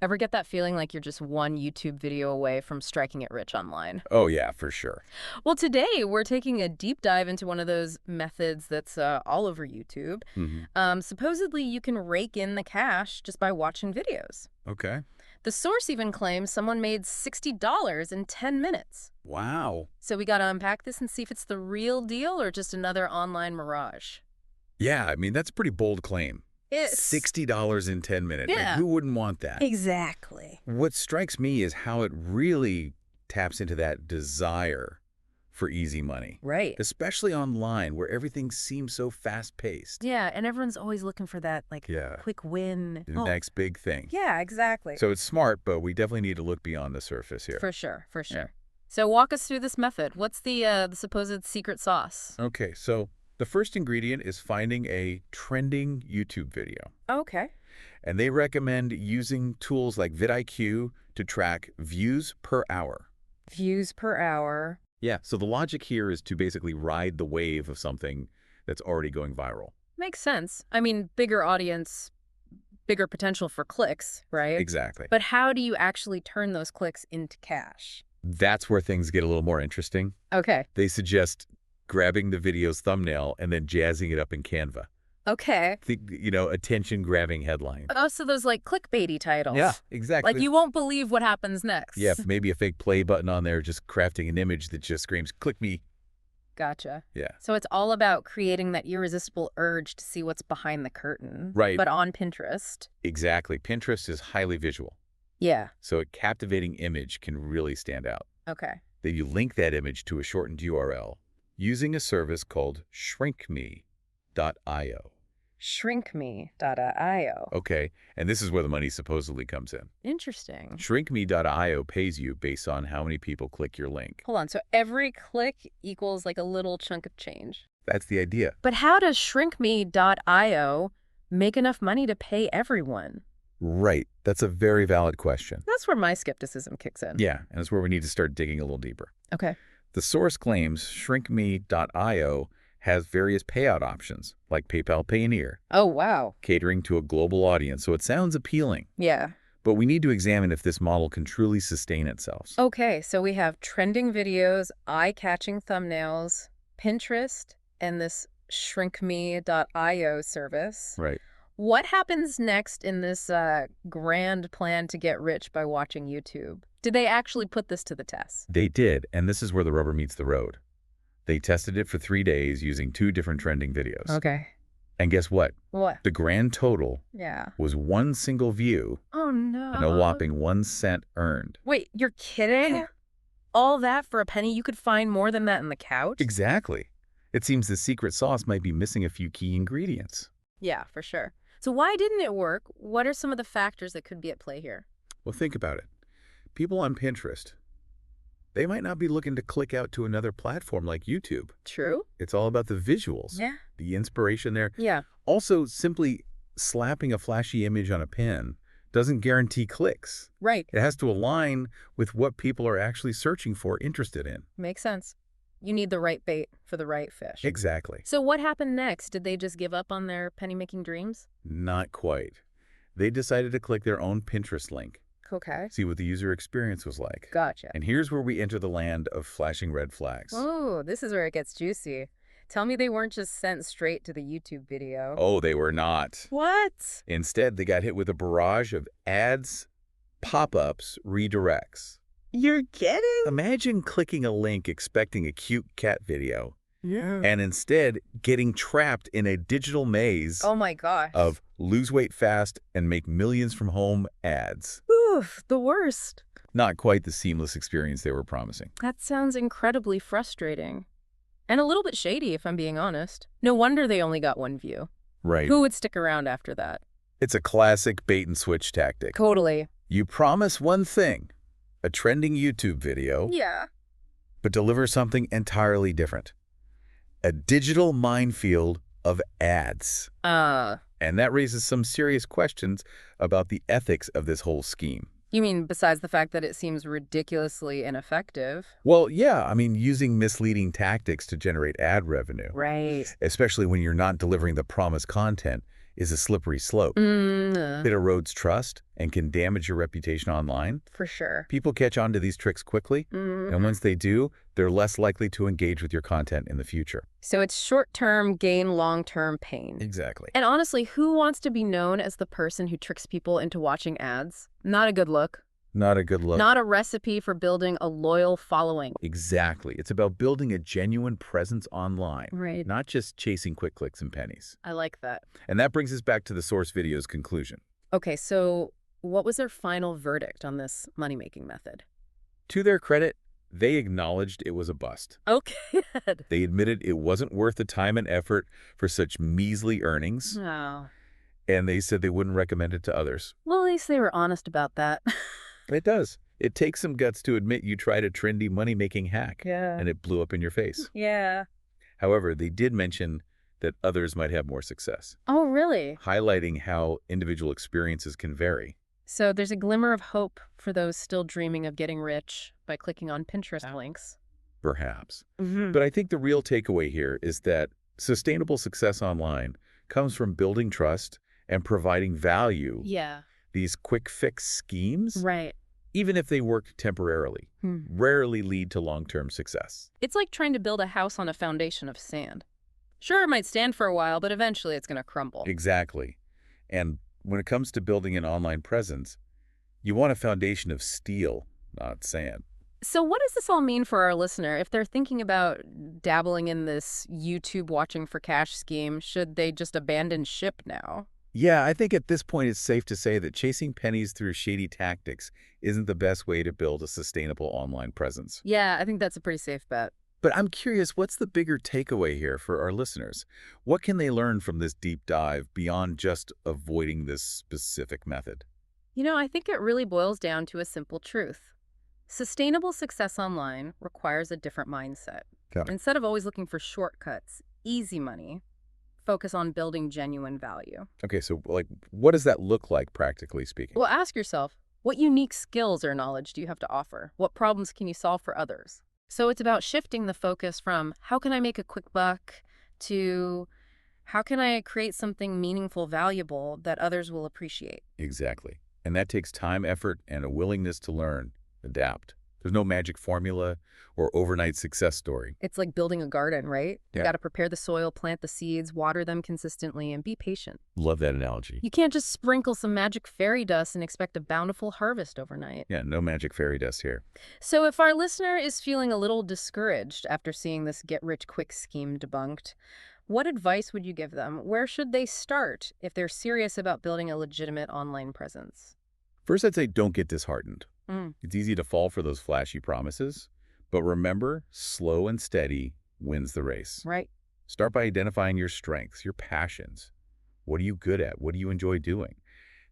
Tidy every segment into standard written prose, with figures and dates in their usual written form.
Ever get that feeling like you're just one YouTube video away from striking it rich online? Oh, yeah, for sure. Well, today we're taking a deep dive into one of those methods that's all over YouTube. Hmm. Supposedly, you can rake in the cash just by watching videos. Okay. The source even claims someone made $60 in 10 minutes. Wow. So we got to unpack this and see if it's the real deal or just another online mirage. Yeah, I mean, that's a pretty bold claim. It's $60 in 10 minutes. Like, Yeah. who wouldn't want that? Exactly. What strikes me is how it really taps into that desire for easy money, Right. especially online where everything seems so fast-paced. Yeah, and everyone's always looking for that, Yeah. quick win. The next big thing. Yeah, exactly. So it's smart, but we definitely need to look beyond the surface here. For sure, for sure. Yeah. So walk us through this method. What's the supposed secret sauce? Okay, so the first ingredient is finding a trending YouTube video. Okay. And they recommend using tools like vidIQ to track views per hour. Views per hour. Yeah, so the logic here is to basically ride the wave of something that's already going viral. Makes sense. I mean, bigger audience, bigger potential for clicks, right? Exactly. But how do you actually turn those clicks into cash? That's where things get a little more interesting. Okay. They suggest grabbing the video's thumbnail and then jazzing it up in Canva. Okay. Attention-grabbing headline. Oh, so those clickbaity titles. Yeah, exactly. Like you won't believe what happens next. Yeah, maybe a fake play button on there, just crafting an image that just screams, click me. Gotcha. Yeah. So it's all about creating that irresistible urge to see what's behind the curtain. Right. But on Pinterest. Exactly. Pinterest is highly visual, Yeah. so a captivating image can really stand out. Okay. Then you link that image to a shortened URL using a service called shrinkme.io. Shrinkme.io. Okay, and this is where the money supposedly comes in. Interesting. Shrinkme.io pays you based on how many people click your link. Hold on. So every click equals a little chunk of change. That's the idea. But how does shrinkme.io make enough money to pay everyone? Right. That's a very valid question. That's where my skepticism kicks in. Yeah, and that's where we need to start digging a little deeper. Okay. The source claims shrinkme.io has various payout options, like PayPal Payoneer, Oh, wow. catering to a global audience, so it sounds appealing. Yeah. But we need to examine if this model can truly sustain itself. Okay, so we have trending videos, eye-catching thumbnails, Pinterest, and this shrinkme.io service. Right. What happens next in this grand plan to get rich by watching YouTube? Did they actually put this to the test? They did, and this is where the rubber meets the road. They tested it for 3 days using 2 different trending videos. Okay. And guess what? What? The grand total Yeah. was 1 single view Oh, no. and a whopping 1 cent earned. Wait, you're kidding? All that for a penny? You could find more than that in the couch? Exactly. It seems the secret sauce might be missing a few key ingredients. Yeah, for sure. So why didn't it work? What are some of the factors that could be at play here? Well, think about it. People on Pinterest, they might not be looking to click out to another platform like YouTube. True? It's all about the visuals, Yeah. the inspiration there. Yeah. Also, simply slapping a flashy image on a pin doesn't guarantee clicks. Right. It has to align with what people are actually searching for, interested in. Makes sense. You need the right bait for the right fish. Exactly. So what happened next? Did they just give up on their penny-making dreams? Not quite. They decided to click their own Pinterest link, Okay. see what the user experience was like. Gotcha. And here's where we enter the land of flashing red flags. Oh, this is where it gets juicy. Tell me they weren't just sent straight to the YouTube video. Oh, they were not. What? Instead, they got hit with a barrage of ads, pop-ups, redirects. You're kidding? Imagine clicking a link expecting a cute cat video, Yeah. and instead getting trapped in a digital maze Oh my gosh. of lose weight fast and make millions from home ads. Oof, the worst. Not quite the seamless experience they were promising. That sounds incredibly frustrating. And a little bit shady, if I'm being honest. No wonder they only got 1 view. Right. Who would stick around after that? It's a classic bait-and-switch tactic. Totally. You promise one thing, a trending YouTube video, Yeah. but deliver something entirely different. A digital minefield of ads. And that raises some serious questions about the ethics of this whole scheme. You mean besides the fact that it seems ridiculously ineffective? Well, yeah, I mean, using misleading tactics to generate ad revenue, Right. especially when you're not delivering the promised content, is a slippery slope. It erodes trust and can damage your reputation online. for sure. People catch on to these tricks quickly, and once they do, they're less likely to engage with your content in the future. So it's short-term gain, long-term pain. Exactly. And honestly, who wants to be known as the person who tricks people into watching ads? Not a good look. Not a good look. Not a recipe for building a loyal following. Exactly. It's about building a genuine presence online, Right. not just chasing quick clicks and pennies. I like that. And that brings us back to the source video's conclusion. Okay, so what was their final verdict on this money-making method? To their credit, they acknowledged it was a bust. Okay, good. They admitted it wasn't worth the time and effort for such measly earnings, Oh. and they said they wouldn't recommend it to others. Well, at least they were honest about that. It does. It takes some guts to admit you tried a trendy money-making hack, Yeah. and it blew up in your face. Yeah. However, they did mention that others might have more success, Oh, really? highlighting how individual experiences can vary. So there's a glimmer of hope for those still dreaming of getting rich by clicking on Pinterest links. Perhaps. Mm-hmm. But I think the real takeaway here is that sustainable success online comes from building trust and providing value. Yeah. These quick fix schemes, Right. even if they work temporarily, rarely lead to long-term success. It's like trying to build a house on a foundation of sand. Sure, it might stand for a while, but eventually it's going to crumble. Exactly. And when it comes to building an online presence, you want a foundation of steel, not sand. So what does this all mean for our listener? If they're thinking about dabbling in this YouTube watching for cash scheme, should they just abandon ship now? Yeah, I think at this point it's safe to say that chasing pennies through shady tactics isn't the best way to build a sustainable online presence. Yeah, I think that's a pretty safe bet. But I'm curious, what's the bigger takeaway here for our listeners? What can they learn from this deep dive beyond just avoiding this specific method? You know, I think it really boils down to a simple truth. Sustainable success online requires a different mindset. Got it. Instead of always looking for shortcuts, easy money, focus on building genuine value. Okay, so what does that look like, practically speaking? Well, ask yourself, what unique skills or knowledge do you have to offer? What problems can you solve for others? So it's about shifting the focus from how can I make a quick buck to how can I create something meaningful, valuable that others will appreciate? Exactly. And that takes time, effort, and a willingness to learn, adapt. There's no magic formula or overnight success story. It's like building a garden, right? Yeah. You got to prepare the soil, plant the seeds, water them consistently, and be patient. Love that analogy. You can't just sprinkle some magic fairy dust and expect a bountiful harvest overnight. Yeah, no magic fairy dust here. So if our listener is feeling a little discouraged after seeing this get-rich-quick scheme debunked, what advice would you give them? Where should they start if they're serious about building a legitimate online presence? First, I'd say don't get disheartened. Mm. It's easy to fall for those flashy promises, but remember, slow and steady wins the race. Right. Start by identifying your strengths, your passions. What are you good at? What do you enjoy doing?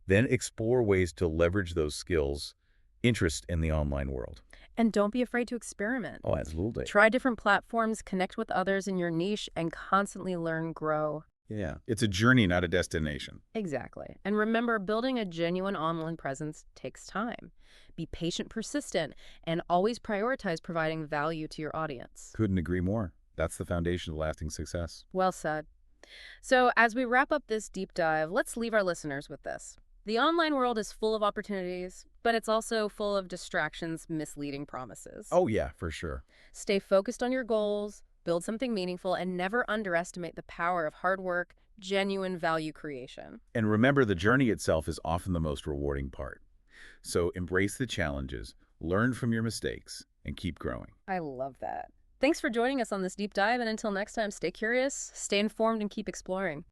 Then explore ways to leverage those skills, interest in the online world. And don't be afraid to experiment. Oh, absolutely. Try different platforms, connect with others in your niche, and constantly learn, grow. Yeah, it's a journey, not a destination. Exactly. And remember, building a genuine online presence takes time. Be patient, persistent, and always prioritize providing value to your audience. Couldn't agree more. That's the foundation of lasting success. Well said. So as we wrap up this deep dive, let's leave our listeners with this. The online world is full of opportunities, but it's also full of distractions, misleading promises. Oh, yeah, for sure. Stay focused on your goals, build something meaningful, and never underestimate the power of hard work, genuine value creation. And remember, the journey itself is often the most rewarding part. So embrace the challenges, learn from your mistakes, and keep growing. I love that. Thanks for joining us on this deep dive, and until next time, stay curious, stay informed, and keep exploring.